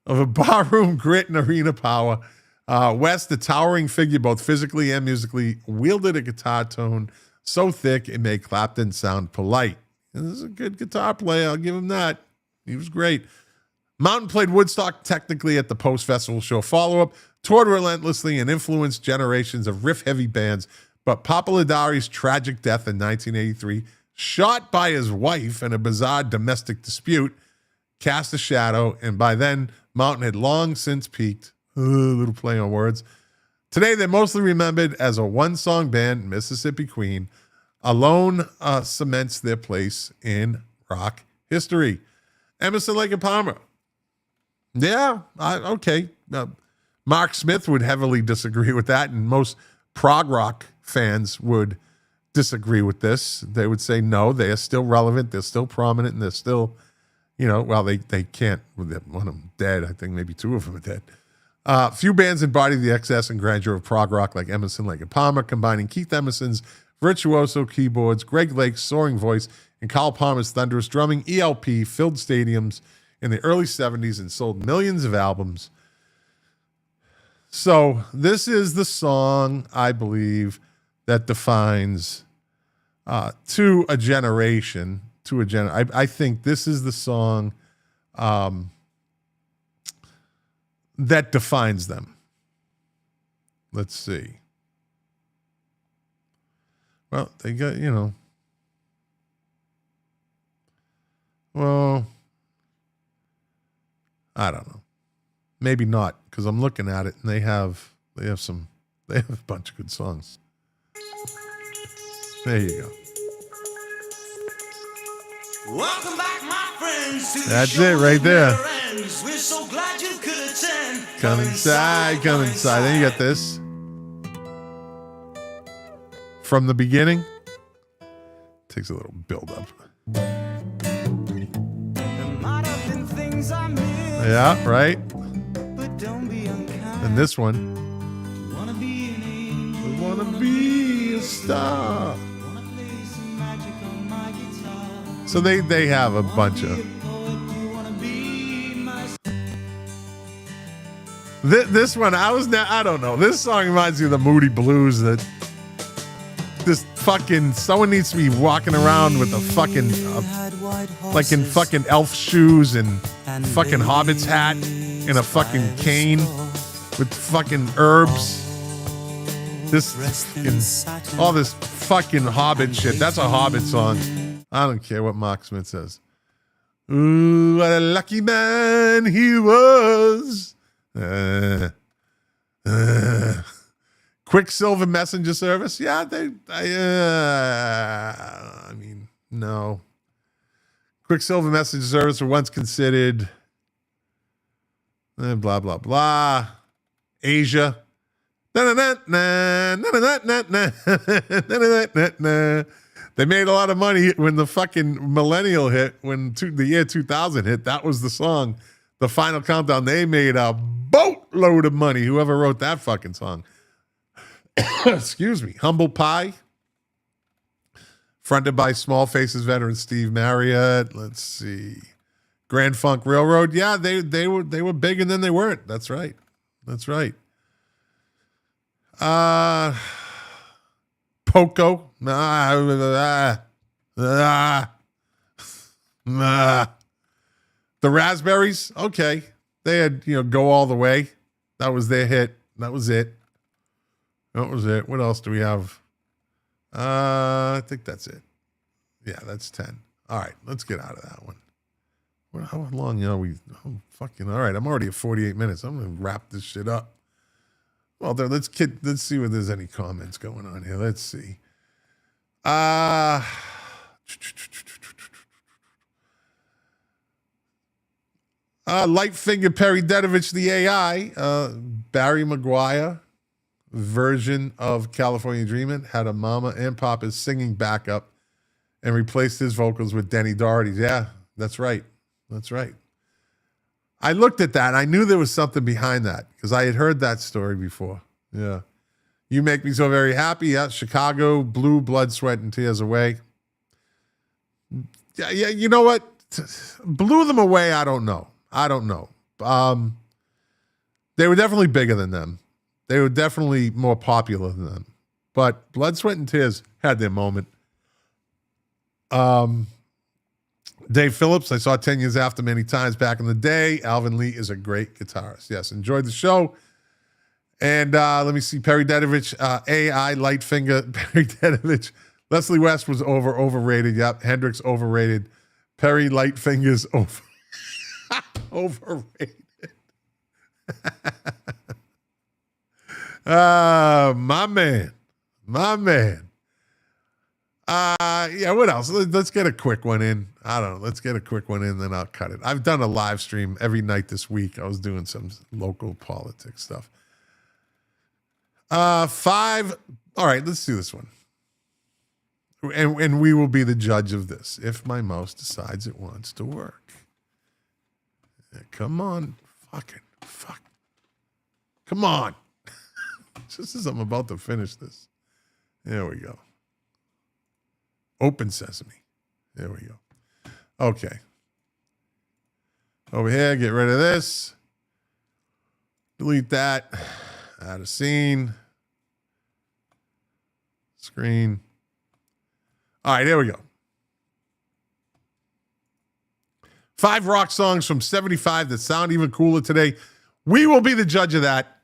of a barroom grit and arena power. West, the towering figure, both physically and musically, wielded a guitar tone so thick it made Clapton sound polite. And this is a good guitar player. I'll give him that. He was great. Mountain played Woodstock technically at the post-festival show follow-up, toured relentlessly and influenced generations of riff-heavy bands, but Pappalardi's tragic death in 1983, shot by his wife in a bizarre domestic dispute, cast a shadow, and by then, Mountain had long since peaked. Little play on words. Today, they're mostly remembered as a one-song band, Mississippi Queen, alone cements their place in rock history. Emerson, Lake and Palmer. Yeah, okay. Mark Smith would heavily disagree with that, and most prog rock fans would disagree with this. They would say, no, they are still relevant, they're still prominent, and they're still, well, they can't, one of them dead, I think maybe two of them are dead. Few bands embody the excess and grandeur of prog rock like Emerson, Lake and Palmer, combining Keith Emerson's virtuoso keyboards, Greg Lake's soaring voice, and Carl Palmer's thunderous drumming. ELP filled stadiums in the early 70s and sold millions of albums. So this is the song, I believe, that defines to a generation. I think this is the song that defines them. Let's see. Well, they got, well, I don't know. Maybe not, because I'm looking at it and they have a bunch of good songs. There you go. Welcome back, my friends. To That's the it right there. We're so glad you could attend. Come inside, come inside. Then you got this. From the beginning. Takes a little build up. Yeah, right. And this one. We wanna be a star. So they have a bunch of. This one, I don't know. This song reminds me of the Moody Blues. That this fucking someone needs to be walking around with a fucking like in fucking elf shoes and fucking hobbit's hat and a fucking cane with fucking herbs. This fucking, all this fucking hobbit shit. That's a hobbit song. I don't care what Mark Smith says. Ooh, what a lucky man he was. Quicksilver messenger service. Yeah, I mean, no. Quicksilver messenger service were once considered blah, blah, blah. Asia. They made a lot of money when the fucking millennial hit, when the year 2000 hit. That was the song, The Final Countdown. They made a boatload of money, whoever wrote that fucking song. Excuse me. Humble Pie, fronted by Small Faces veteran Steve Marriott. Let's see. Grand Funk Railroad. Yeah, they were big and then they weren't. That's right. That's right. Poco. The Raspberries. Okay. They had, Go All the Way. That was their hit. That was it. That was it. What else do we have? I think that's it. Yeah, that's 10. All right, let's get out of that one. How long are we? Oh, fucking all right. I'm already at 48 minutes. I'm gonna wrap this shit up. Well, then let's see if there's any comments going on here. Let's see. Lightfinger Perry Dedovich, the AI, Barry Maguire version of California Dreamin' had a Mama and Papa's singing backup and replaced his vocals with Denny Doherty's. Yeah, that's right. That's right. I looked at that. I knew there was something behind that because I had heard that story before. Yeah. You Make Me So Very Happy. Yeah. Chicago, Blue, Blood, Sweat, and Tears Away. Yeah. You know what? Blew them away. I don't know. They were definitely bigger than them. They were definitely more popular than them. But Blood, Sweat, and Tears had their moment. Dave Phillips, I saw 10 Years After many times back in the day. Alvin Lee is a great guitarist. Yes, enjoyed the show. And let me see, Perry Dedovich, AI, Lightfinger, Perry Dedovich. Leslie West was overrated. Yep, Hendrix overrated. Perry Lightfinger's overrated. My man. Yeah, what else? Let's get a quick one in. I don't know. Let's get a quick one in, then I'll cut it. I've done a live stream every night this week. I was doing some local politics stuff. 5. All right, let's do this one. And we will be the judge of this if my mouse decides it wants to work. Yeah, come on. Fuck. Come on. Just as I'm about to finish this. There we go. Open Sesame. There we go. Okay. Over here, get rid of this. Delete that. Add a scene. Screen. All right, here we go. 5 rock songs from 75 that sound even cooler today. We will be the judge of that.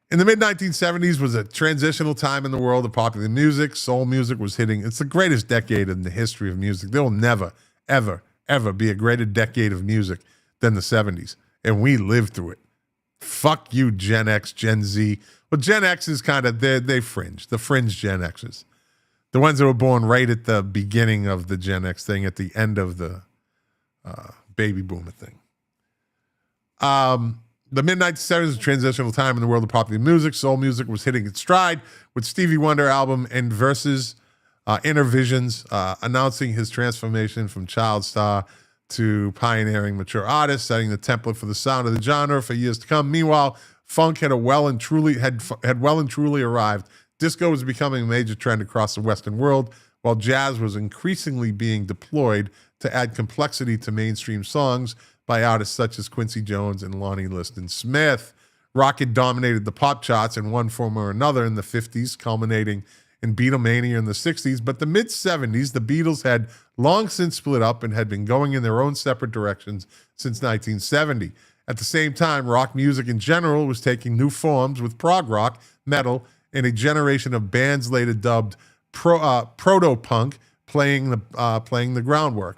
In the mid-1970s was a transitional time in the world of popular music. Soul music was hitting. It's the greatest decade in the history of music. There will never, ever, ever be a greater decade of music than the 70s. And we lived through it. Fuck you, Gen X, Gen Z. Well, Gen X is kind of, they fringe. The fringe Gen Xers. The ones that were born right at the beginning of the Gen X thing, at the end of the baby boomer thing. The mid-1970s was a transitional time in the world of popular music. Soul music was hitting its stride with Stevie Wonder album and Versus Inner Visions announcing his transformation from child star to pioneering mature artist, setting the template for the sound of the genre for years to come. Meanwhile, funk had well and truly arrived. Disco was becoming a major trend across the Western world, while jazz was increasingly being deployed to add complexity to mainstream songs by artists such as Quincy Jones and Lonnie Liston Smith. Rock had dominated the pop charts in one form or another in the 50s, culminating in Beatlemania in the 60s. But the mid-70s, the Beatles had long since split up and had been going in their own separate directions since 1970. At the same time, rock music in general was taking new forms with prog rock, metal, and a generation of bands later dubbed proto-punk laying the groundwork.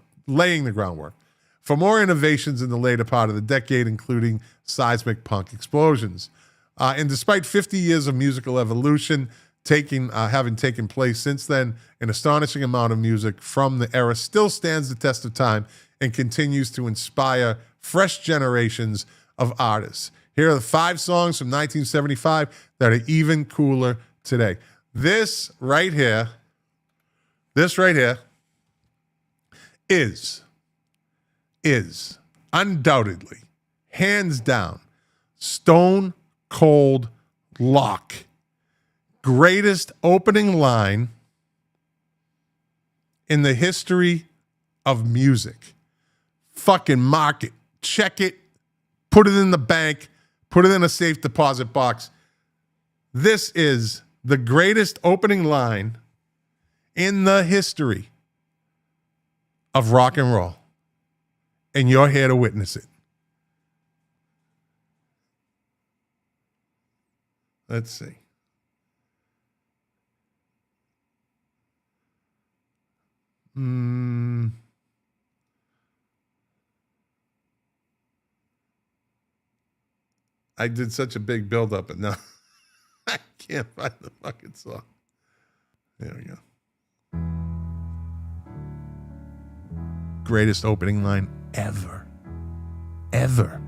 For more innovations in the later part of the decade, including seismic punk explosions. And despite 50 years of musical evolution having taken place since then, an astonishing amount of music from the era still stands the test of time and continues to inspire fresh generations of artists. Here are the 5 songs from 1975 that are even cooler today. This right here is undoubtedly, hands down, stone cold lock. Greatest opening line in the history of music. Fucking mark it. Check it. Put it in the bank. Put it in a safe deposit box. This is the greatest opening line in the history of rock and roll. And you're here to witness it. Let's see. I did such a big build-up, but now I can't find the fucking song. There we go. Greatest opening line ever. Ever.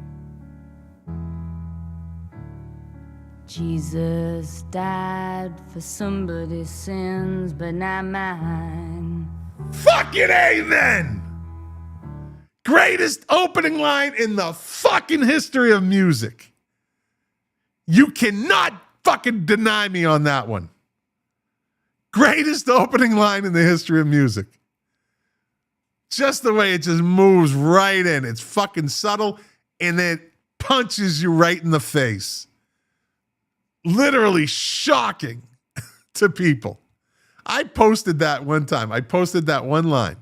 Jesus died for somebody's sins, but not mine. Fucking amen! Greatest opening line in the fucking history of music. You cannot fucking deny me on that one. Greatest opening line in the history of music. Just the way it just moves right in. It's fucking subtle, and it punches you right in the face. Literally shocking to people. I posted that one time. I posted that one line.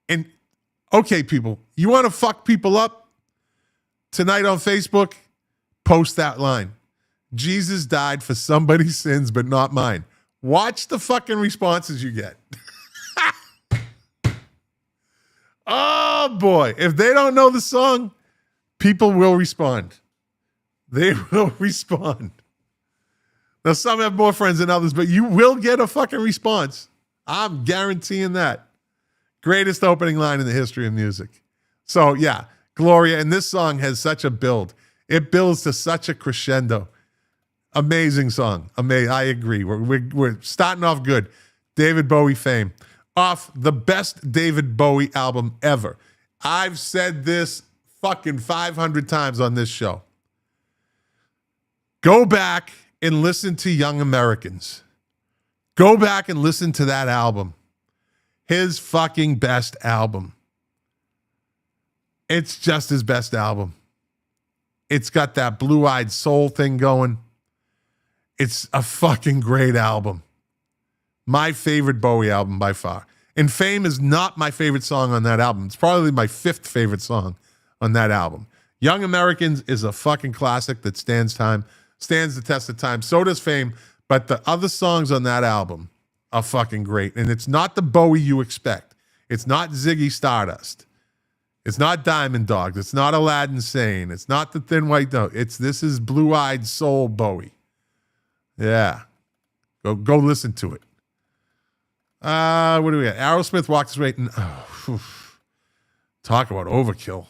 And, okay, people, you want to fuck people up tonight on Facebook? Post that line. Jesus died for somebody's sins, but not mine. Watch the fucking responses you get. Oh, boy. If they don't know the song, people will respond. They will respond. Now, some have more friends than others, but you will get a fucking response. I'm guaranteeing that. Greatest opening line in the history of music. So, yeah, Gloria. And this song has such a build. It builds to such a crescendo. Amazing song. I agree. We're starting off good. David Bowie fame. Off the best David Bowie album ever. I've said this fucking 500 times on this show. Go back and listen to Young Americans. Go back and listen to that album. His fucking best album. It's just his best album. It's got that blue-eyed soul thing going. It's a fucking great album. My favorite Bowie album by far. And Fame is not my favorite song on that album. It's probably my 5th favorite song on that album. Young Americans is a fucking classic that stands the test of time. So does Fame, but the other songs on that album are fucking great. And it's not the Bowie you expect. It's not Ziggy Stardust. It's not Diamond Dogs. It's not Aladdin Sane. It's not the Thin White Note. This is blue-eyed soul Bowie. Yeah. Go listen to it. What do we got? Aerosmith walked his way. Talk about overkill.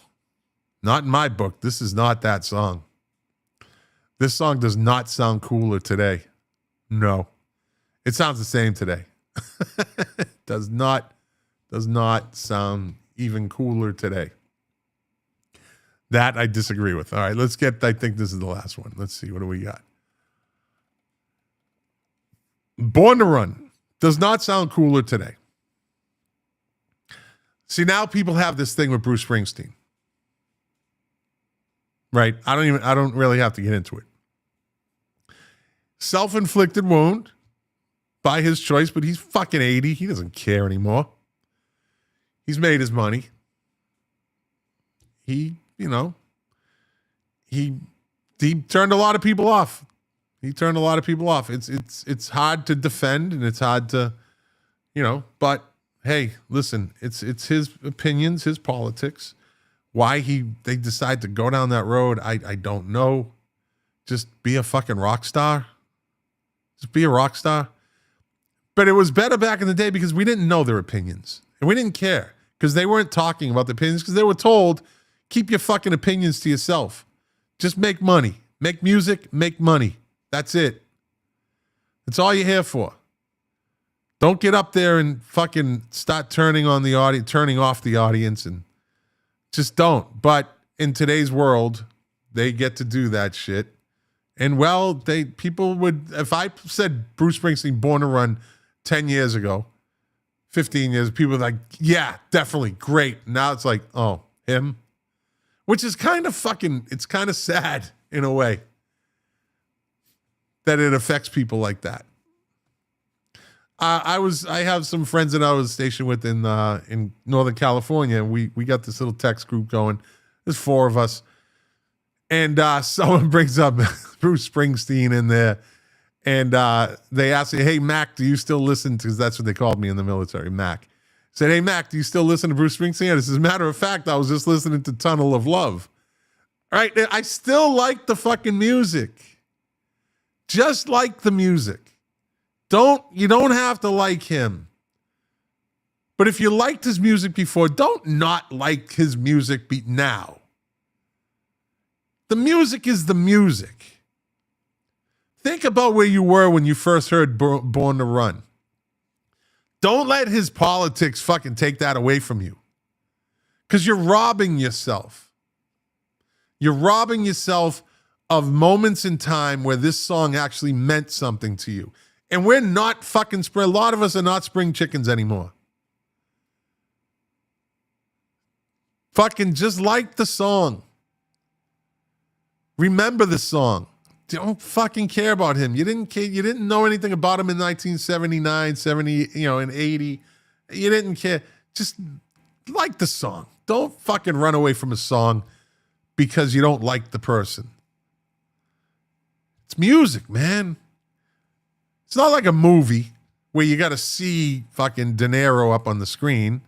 Not in my book. This is not that song. This song does not sound cooler today. No. It sounds the same today. Does not sound even cooler today. That I disagree with. All right, let's get, I think this is the last one. Let's see, what do we got? Born to Run does not sound cooler today. See, now people have this thing with Bruce Springsteen. Right? I don't really have to get into it. Self-inflicted wound by his choice, but he's fucking 80. He doesn't care anymore. He's made his money. He turned a lot of people off. It's hard to defend and it's hard to, but hey, listen, it's his opinions, his politics. Why they decide to go down that road, I don't know. Just be a fucking rock star. Just be a rock star. But it was better back in the day because we didn't know their opinions. And we didn't care because they weren't talking about the opinions because they were told, keep your fucking opinions to yourself. Just make money. Make music, make money. That's it. That's all you're here for. Don't get up there and fucking start turning off the audience, and just don't. But in today's world, they get to do that shit. And people would, if I said Bruce Springsteen Born to Run 10 years ago, 15 years, people were like, yeah, definitely, great. Now it's like, oh, him? Which is kind of it's kind of sad in a way that it affects people like that. I have some friends that I was stationed with in Northern California, and we got this little text group going. There's 4 of us. And someone brings up Bruce Springsteen in there, and they ask me, hey, Mac, do you still listen to, because that's what they called me in the military, Mac. Said, hey, Mac, do you still listen to Bruce Springsteen? As a matter of fact, I was just listening to Tunnel of Love. All right, I still like the fucking music. Just like the music. You don't have to like him. But if you liked his music before, don't not like his music now. The music is the music. Think about where you were when you first heard Born to Run. Don't let his politics fucking take that away from you. Because you're robbing yourself. You're robbing yourself of moments in time where this song actually meant something to you. And we're not fucking a lot of us are not spring chickens anymore. Fucking just like the song. Remember the song. Don't fucking care about him. You didn't know anything about him in 1979, 70, in 80. You didn't care. Just like the song. Don't fucking run away from a song because you don't like the person. It's music, man. It's not like a movie where you got to see fucking De Niro up on the screen,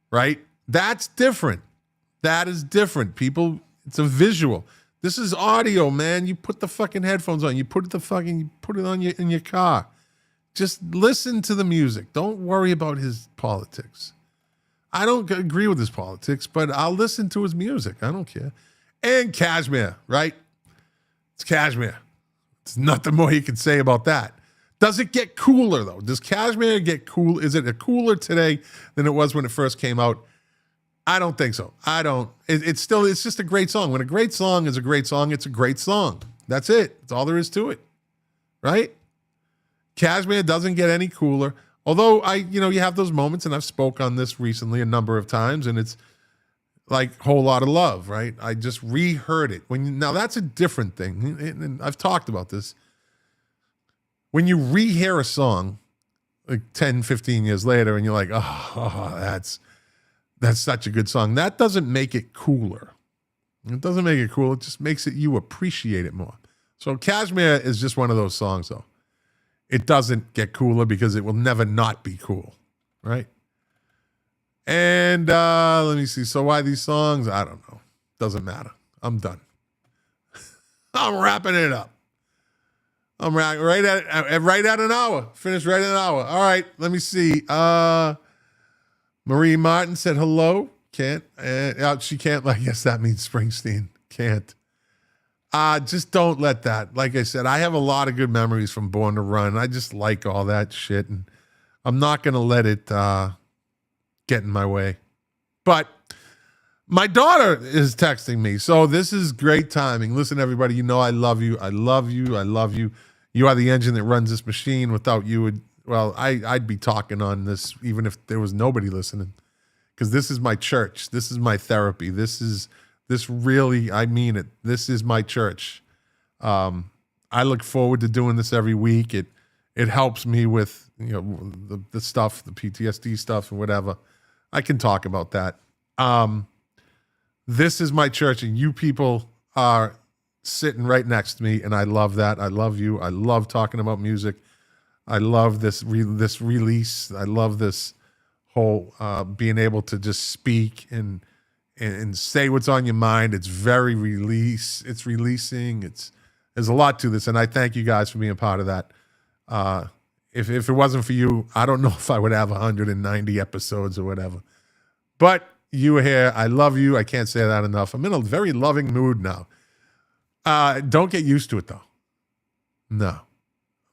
right? That's different. That is different. People, it's a visual. This is audio, man. You put the fucking headphones on. You put it on in your car. Just listen to the music. Don't worry about his politics. I don't agree with his politics, but I'll listen to his music. I don't care. And Kashmir, right? It's Kashmir. There's nothing more you can say about that. Does it get cooler, though? Does Kashmir get cool? Is it cooler today than it was when it first came out? I don't think so. I don't. It's just a great song. When a great song is a great song, it's a great song. That's it. That's all there is to it. Right? Kashmir doesn't get any cooler. Although you have those moments, and I've spoke on this recently a number of times, and it's like Whole Lot of Love, right? I just reheard it. Now that's a different thing. And I've talked about this. When you rehear a song like 10, 15 years later, and you're like, oh, that's such a good song. That doesn't make it cooler. It doesn't make it cool. It just makes you appreciate it more. So Kashmir is just one of those songs, though. It doesn't get cooler because it will never not be cool, right? And let me see. So why these songs? I don't know. Doesn't matter. I'm done. I'm wrapping it up. I'm right at an hour. Finished right at an hour. All right, let me see. Marie Martin said hello. Can't. She can't. I guess that means Springsteen. Can't. Just don't let that. Like I said, I have a lot of good memories from Born to Run. I just like all that shit, and I'm not going to let it get in my way. But my daughter is texting me, so this is great timing. Listen, everybody, you know I love you. I love you. I love you. You are the engine that runs this machine. Without you, I'd be talking on this even if there was nobody listening, because this is my church. This is my therapy. This really, I mean it. This is my church. I look forward to doing this every week. It helps me with the stuff, the PTSD stuff, and whatever. I can talk about that. This is my church, and you people are sitting right next to me, and I love that. I love you. I love talking about music. I love this release. I love this whole being able to just speak and say what's on your mind. It's very release. It's releasing. There's a lot to this, and I thank you guys for being part of that. If it wasn't for you, I don't know if I would have 190 episodes or whatever. But you were here. I love you. I can't say that enough. I'm in a very loving mood now. Don't get used to it, though. No, I'm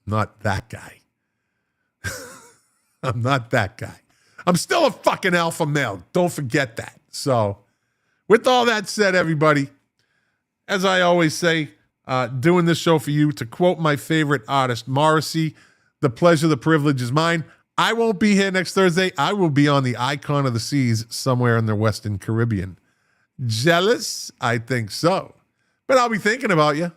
not that guy. I'm not that guy. I'm still a fucking alpha male. Don't forget that. So, with all that said, everybody, as I always say, doing this show for you, to quote my favorite artist, Morrissey, the pleasure, the privilege is mine. I won't be here next Thursday. I will be on the Icon of the Seas somewhere in the Western Caribbean. Jealous? I think so. But I'll be thinking about you.